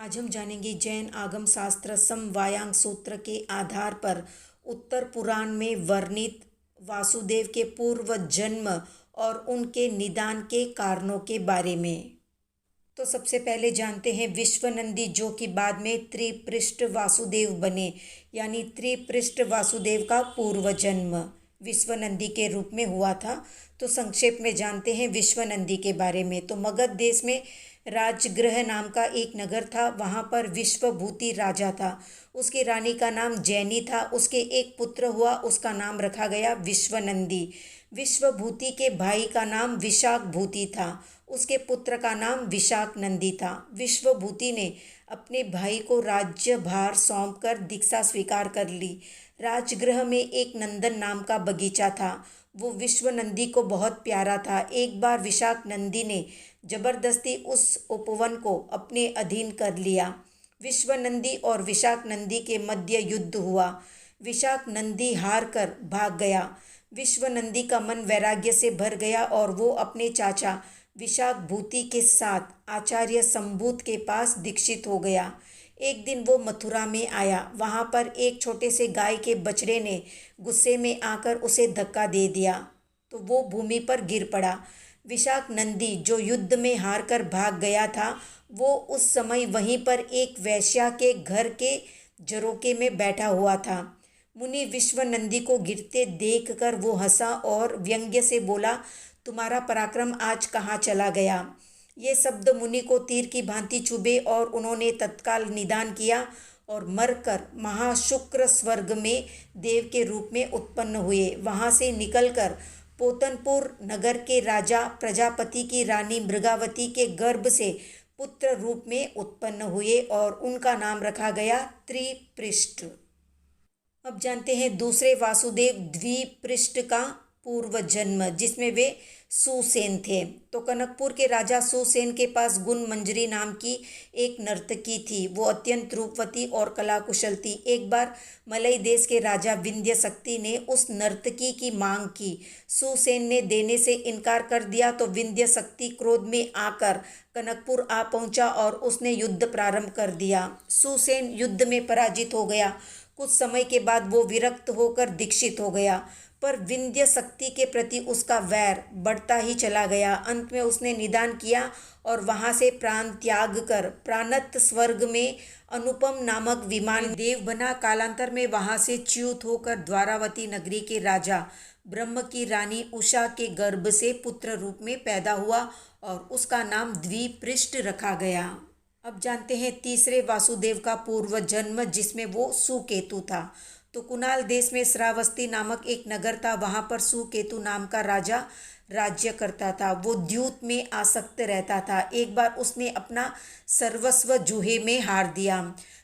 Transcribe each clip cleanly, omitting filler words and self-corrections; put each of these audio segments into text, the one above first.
आज हम जानेंगे जैन आगम शास्त्र समवायांग सूत्र के आधार पर उत्तर पुराण में वर्णित वासुदेव के पूर्व जन्म और उनके निदान के कारणों के बारे में। तो सबसे पहले जानते हैं विश्वनंदी, जो कि बाद में त्रिपृष्ठ वासुदेव बने, यानी त्रिपृष्ठ वासुदेव का पूर्व जन्म विश्वनंदी के रूप में हुआ था। तो संक्षेप में जानते हैं विश्वनंदी के बारे में। तो मगध देश में राजगृह नाम का एक नगर था। वहाँ पर विश्वभूति राजा था। उसकी रानी का नाम जैनी था। उसके एक पुत्र हुआ, उसका नाम रखा गया विश्वनंदी। विश्वभूति के भाई का नाम विशाखभूति था। उसके पुत्र का नाम विशाखनंदी था। विश्वभूति ने अपने भाई को राज्य भार सौंपकर दीक्षा स्वीकार कर ली। राजगृह में एक नंदन नाम का बगीचा था। वो विश्वनंदी को बहुत प्यारा था। एक बार विशाखनंदी ने जबरदस्ती उस उपवन को अपने अधीन कर लिया। विश्वनंदी और विशाखनंदी के मध्य युद्ध हुआ। विशाखनंदी हार कर भाग गया। विश्वनंदी का मन वैराग्य से भर गया और वो अपने चाचा विशाखभूति के साथ आचार्य संभूत के पास दीक्षित हो गया। एक दिन वो मथुरा में आया। वहाँ पर एक छोटे से गाय के बछड़े ने गुस्से में आकर उसे धक्का दे दिया, तो वो भूमि पर गिर पड़ा। विशाखनंदी, जो युद्ध में हार कर भाग गया था, वो उस समय वहीं पर एक वैश्या के घर के झरोके में बैठा हुआ था। मुनि विश्वनंदी को गिरते देखकर वो हंसा और व्यंग्य से बोला, तुम्हारा पराक्रम आज कहाँ चला गया। ये शब्द मुनि को तीर की भांति चुभे और उन्होंने तत्काल निदान किया और मरकर महाशुक्र स्वर्ग में देव के रूप में उत्पन्न हुए। वहाँ से निकलकर पोतनपुर नगर के राजा प्रजापति की रानी मृगावती के गर्भ से पुत्र रूप में उत्पन्न हुए और उनका नाम रखा गया त्रिपृष्ठ। अब जानते हैं दूसरे वासुदेव द्विपृष्ठ का पूर्व जन्म, जिसमें वे सुसेन थे। तो कनकपुर के राजा सुसेन के पास गुण मंजरी नाम की एक नर्तकी थी। वो अत्यंत रूपवती और कलाकुशल थी। एक बार मलय देश के राजा विंध्य शक्ति ने उस नर्तकी की मांग की। सुसेन ने देने से इनकार कर दिया तो विंध्य शक्ति क्रोध में आकर कनकपुर आ पहुंचा और उसने युद्ध प्रारंभ कर दिया। सुसेन युद्ध में पराजित हो गया। कुछ समय के बाद वो विरक्त होकर दीक्षित हो गया, पर विंध्य शक्ति के प्रति उसका वैर बढ़ता ही चला गया। अंत में उसने निदान किया और वहाँ से प्राण त्याग कर प्राणत स्वर्ग में अनुपम नामक विमान देव बना। कालांतर में वहाँ से च्युत होकर द्वारावती नगरी के राजा ब्रह्म की रानी उषा के गर्भ से पुत्र रूप में पैदा हुआ और उसका नाम द्विपृष्ठ रखा गया। अब जानते हैं तीसरे वासुदेव का पूर्व जन्म, जिसमें वो सुकेतु था। तो कुणाल देश में श्रावस्ती नामक एक नगर था। वहाँ पर सुकेतु नाम का राजा राज्य करता था। वो द्यूत में आसक्त रहता था। एक बार उसने अपना सर्वस्व जूहे में हार दिया।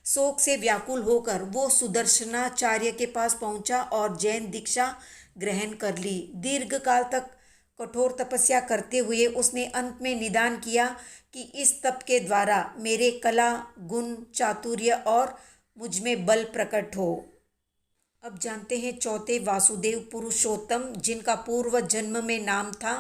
शोक से व्याकुल होकर वो सुदर्शनाचार्य के पास पहुंचा और जैन दीक्षा ग्रहण कर ली। दीर्घ काल तक कठोर तपस्या करते हुए उसने अंत में निदान किया कि इस तप के द्वारा मेरे कला, गुण, चातुर्य और मुझमें बल प्रकट हो। अब जानते हैं चौथे वासुदेव पुरुषोत्तम, जिनका पूर्व जन्म में नाम था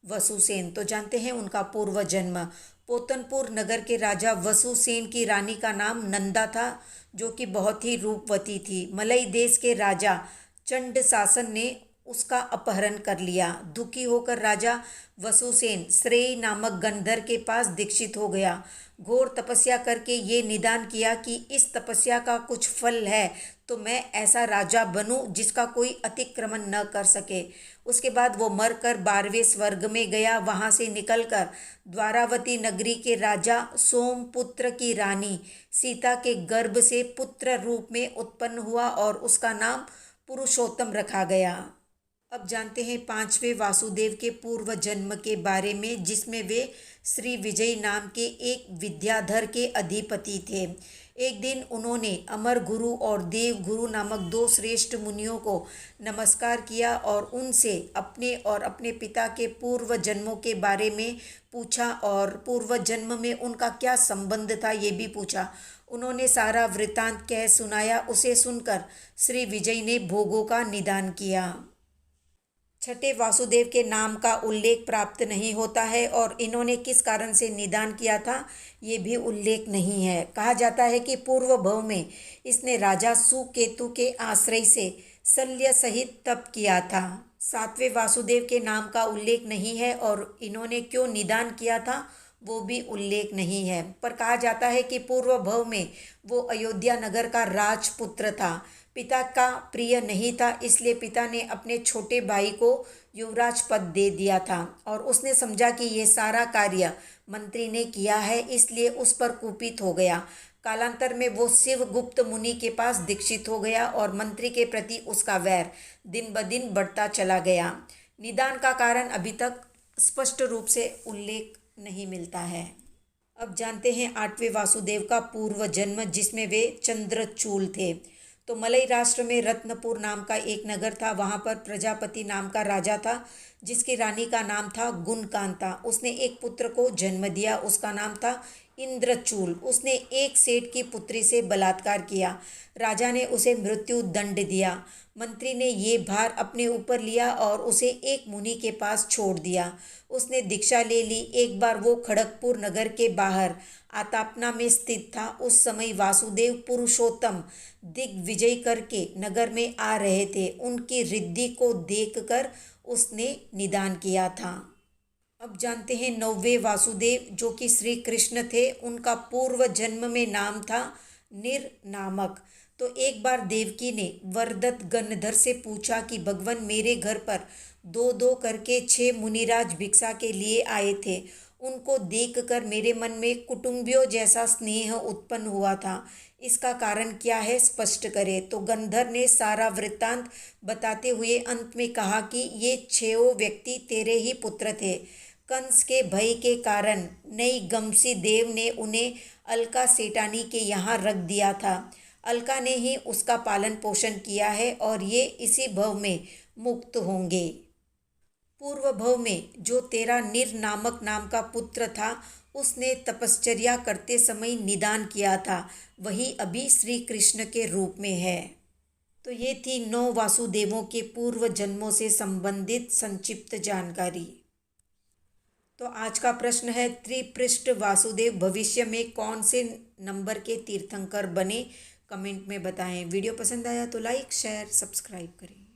वसुसेन। तो जानते हैं उनका पूर्व जन्म। पोतनपुर नगर के राजा वसुसेन की रानी का नाम नंदा था, जो कि बहुत ही रूपवती थी। मलय देश के राजा चंड शासन ने उसका अपहरण कर लिया। दुखी होकर राजा वसुसेन श्रेय नामक गंधर्व के पास दीक्षित हो गया। घोर तपस्या करके ये निदान किया कि इस तपस्या का कुछ फल है तो मैं ऐसा राजा बनूं जिसका कोई अतिक्रमण न कर सके। उसके बाद वो मरकर 12वें स्वर्ग में गया। वहाँ से निकलकर द्वारावती नगरी के राजा सोमपुत्र की रानी सीता के गर्भ से पुत्र रूप में उत्पन्न हुआ और उसका नाम पुरुषोत्तम रखा गया। अब जानते हैं पांचवें वासुदेव के पूर्व जन्म के बारे में, जिसमें वे श्री विजय नाम के एक विद्याधर के अधिपति थे। एक दिन उन्होंने अमर गुरु और देव गुरु नामक दो श्रेष्ठ मुनियों को नमस्कार किया और उनसे अपने और अपने पिता के पूर्व जन्मों के बारे में पूछा और पूर्व जन्म में उनका क्या संबंध था ये भी पूछा। उन्होंने सारा वृतांत कह सुनाया। उसे सुनकर श्री विजय ने भोगों का निदान किया। छठे वासुदेव के नाम का उल्लेख प्राप्त नहीं होता है और इन्होंने किस कारण से निदान किया था ये भी उल्लेख नहीं है। कहा जाता है कि पूर्व भव में इसने राजा सुकेतु के आश्रय से शल्य सहित तप किया था। सातवें वासुदेव के नाम का उल्लेख नहीं है और इन्होंने क्यों निदान किया था वो भी उल्लेख नहीं है, पर कहा जाता है कि पूर्व भव में वो अयोध्या नगर का राजपुत्र था। पिता का प्रिय नहीं था, इसलिए पिता ने अपने छोटे भाई को युवराज पद दे दिया था और उसने समझा कि ये सारा कार्य मंत्री ने किया है, इसलिए उस पर कुपित हो गया। कालांतर में वो शिवगुप्त मुनि के पास दीक्षित हो गया और मंत्री के प्रति उसका वैर दिन ब दिन बढ़ता चला गया। निदान का कारण अभी तक स्पष्ट रूप से उल्लेख नहीं मिलता है। अब जानते हैं आठवें वासुदेव का पूर्व जन्म, जिसमें वे चंद्रचूल थे। तो मलई राष्ट्र में रत्नपुर नाम का एक नगर था। वहाँ पर प्रजापति नाम का राजा था जिसकी रानी का नाम था गुणकांता। उसने एक पुत्र को जन्म दिया, उसका नाम था इंद्रचूल। उसने एक सेठ की पुत्री से बलात्कार किया। राजा ने उसे मृत्यु दंड दिया। मंत्री ने ये भार अपने ऊपर लिया और उसे एक मुनि के पास छोड़ दिया। उसने दीक्षा ले ली। एक बार वो खड़गपुर नगर के बाहर आतापना में स्थित था। उस समय वासुदेव पुरुषोत्तम दिग्विजय करके नगर में आ रहे थे। उनकी रिद्धि को देखकर उसने निदान किया था। अब जानते हैं नौवे वासुदेव जो कि श्री कृष्ण थे। उनका पूर्व जन्म में नाम था निर्नामक। तो एक बार देवकी ने वरदत्त गणधर से पूछा कि भगवान मेरे घर पर दो दो करके 6 मुनिराज भिक्षा के लिए आए थे। उनको देखकर मेरे मन में कुटुंबियों जैसा स्नेह उत्पन्न हुआ था। इसका कारण क्या है, स्पष्ट करे। तो गंधर ने सारा वृत्तांत बताते हुए अंत में कहा कि ये 6 व्यक्ति तेरे ही पुत्र थे। कंस के भय के कारण नई गमसी देव ने उन्हें अलका सेठानी के यहाँ रख दिया था। अलका ने ही उसका पालन पोषण किया है और ये इसी भव में मुक्त होंगे। पूर्व भव में जो तेरा निर्नामक नाम का पुत्र था उसने तपश्चर्या करते समय निदान किया था, वही अभी श्री कृष्ण के रूप में है। तो ये थी 9 वासुदेवों के पूर्व जन्मों से संबंधित संक्षिप्त जानकारी। तो आज का प्रश्न है, त्रिपृष्ठ वासुदेव भविष्य में कौन से नंबर के तीर्थंकर बने? कमेंट में बताएं। वीडियो पसंद आया तो लाइक शेयर सब्सक्राइब करें।